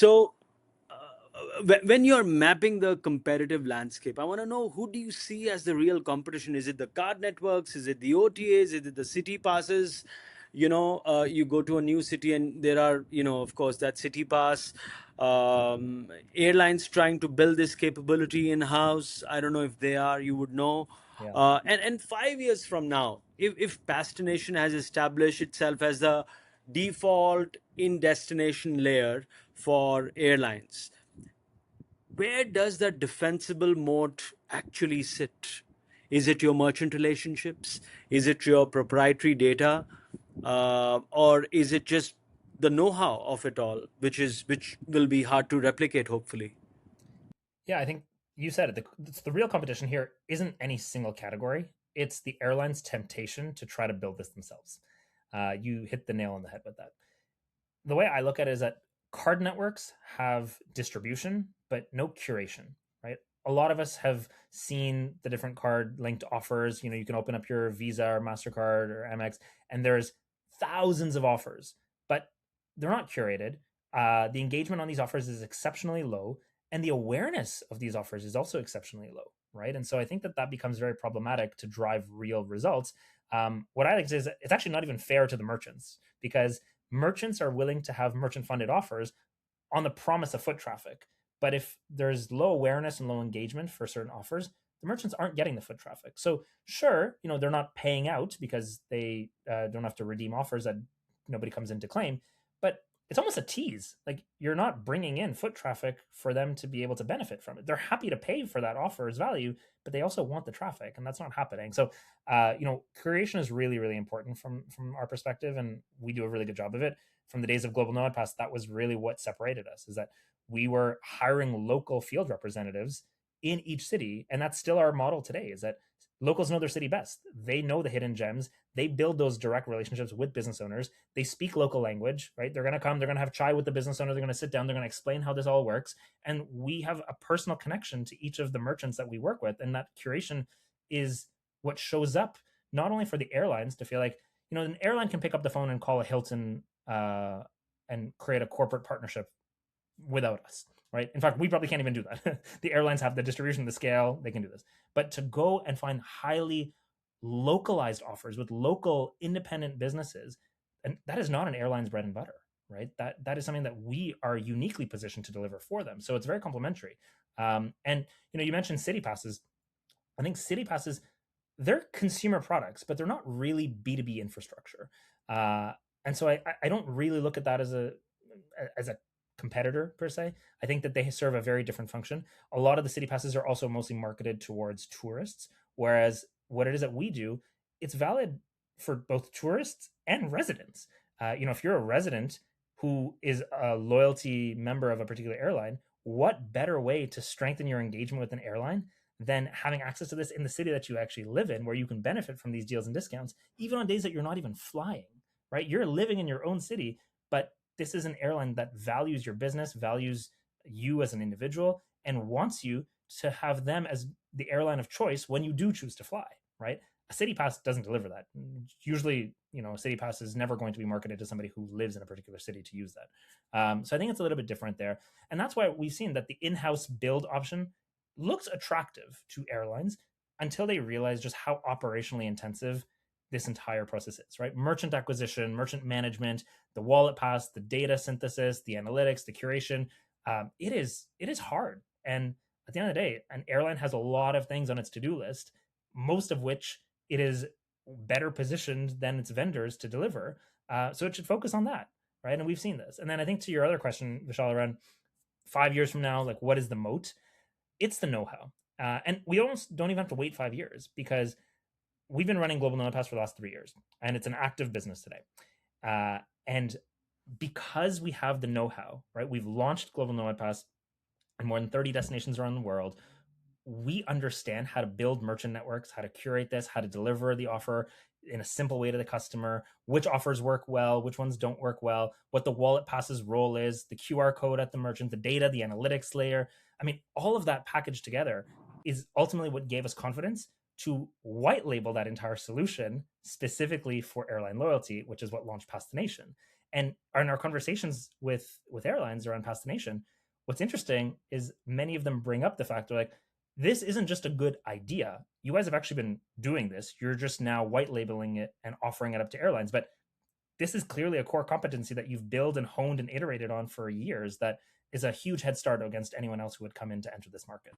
So, when you're mapping the competitive landscape, I want to know, who do you see as the real competition? Is it the card networks? Is it the OTAs? Is it the city passes? You go to a new city and there are, of course, that city pass. Airlines trying to build this capability in house. I don't know if they are. You would know. Yeah. And 5 years from now, if Pastination has established itself as the default in destination layer for airlines, where does that defensible moat actually sit? Is it your merchant relationships? Is it your proprietary data? Or is it just the know-how of it all, which will be hard to replicate, hopefully? Yeah, I think you said it. The real competition here isn't any single category. It's the airline's temptation to try to build this themselves. You hit the nail on the head with that. The way I look at it is that card networks have distribution, but no curation, right? A lot of us have seen the different card linked offers. You can open up your Visa or MasterCard or Amex, and there's thousands of offers, but they're not curated. The engagement on these offers is exceptionally low, and the awareness of these offers is also exceptionally low, right? And so I think that becomes very problematic to drive real results. What I like to say is that it's actually not even fair to the merchants, because merchants are willing to have merchant funded offers on the promise of foot traffic. But if there's low awareness and low engagement for certain offers, the merchants aren't getting the foot traffic. So sure, they're not paying out because they don't have to redeem offers that nobody comes in to claim, but it's almost a tease. Like, you're not bringing in foot traffic for them to be able to benefit from it. They're happy to pay for that offer's value, but they also want the traffic, and that's not happening. So, curation is really, really important from our perspective, and we do a really good job of it. From the days of Global Nomad Pass, that was really what separated us, is that we were hiring local field representatives in each city, and that's still our model today. Is that locals know their city best. They know the hidden gems. They build those direct relationships with business owners. They speak local language, right? They're going to come, they're going to have chai with the business owner, they're going to sit down, they're going to explain how this all works. And we have a personal connection to each of the merchants that we work with. And that curation is what shows up not only for the airlines to feel like, an airline can pick up the phone and call a Hilton and create a corporate partnership without us, right? In fact, we probably can't even do that. The airlines have the distribution, the scale, they can do this. But to go and find highly localized offers with local independent businesses, and that is not an airline's bread and butter, right? That is something that we are uniquely positioned to deliver for them. So it's very complementary. And you mentioned city passes. I think city passes, they're consumer products, but they're not really B2B infrastructure. And so I don't really look at that as a competitor per se. I think that they serve a very different function. A lot of the city passes are also mostly marketed towards tourists, whereas what it is that we do, it's valid for both tourists and residents. If you're a resident who is a loyalty member of a particular airline, what better way to strengthen your engagement with an airline than having access to this in the city that you actually live in, where you can benefit from these deals and discounts, even on days that you're not even flying, right? You're living in your own city, but this is an airline that values your business, values you as an individual, and wants you to have them as the airline of choice when you do choose to fly, right? A city pass doesn't deliver that. Usually, a city pass is never going to be marketed to somebody who lives in a particular city to use that. So I think it's a little bit different there. And that's why we've seen that the in-house build option looks attractive to airlines until they realize just how operationally intensive this entire process is, right? Merchant acquisition, merchant management, the wallet pass, the data synthesis, the analytics, the curation. It is hard. And at the end of the day, an airline has a lot of things on its to-do list, most of which it is better positioned than its vendors to deliver. So it should focus on that, right? And we've seen this. And then I think to your other question, Vishal, around 5 years from now, like, what is the moat? It's the know-how. And we almost don't even have to wait 5 years, because we've been running Global Nomad Pass for the last 3 years, and it's an active business today. And because we have the know-how, right? We've launched Global Nomad Pass in more than 30 destinations around the world. We understand how to build merchant networks, how to curate this, how to deliver the offer in a simple way to the customer, which offers work well, which ones don't work well, what the wallet passes role is, the QR code at the merchant, the data, the analytics layer. I mean, all of that packaged together is ultimately what gave us confidence to white label that entire solution specifically for airline loyalty, which is what launched Pastination. And in our conversations with airlines around Pastination, what's interesting is many of them bring up the fact they're like, this isn't just a good idea. You guys have actually been doing this. You're just now white labeling it and offering it up to airlines. But this is clearly a core competency that you've built and honed and iterated on for years that is a huge head start against anyone else who would come in to enter this market.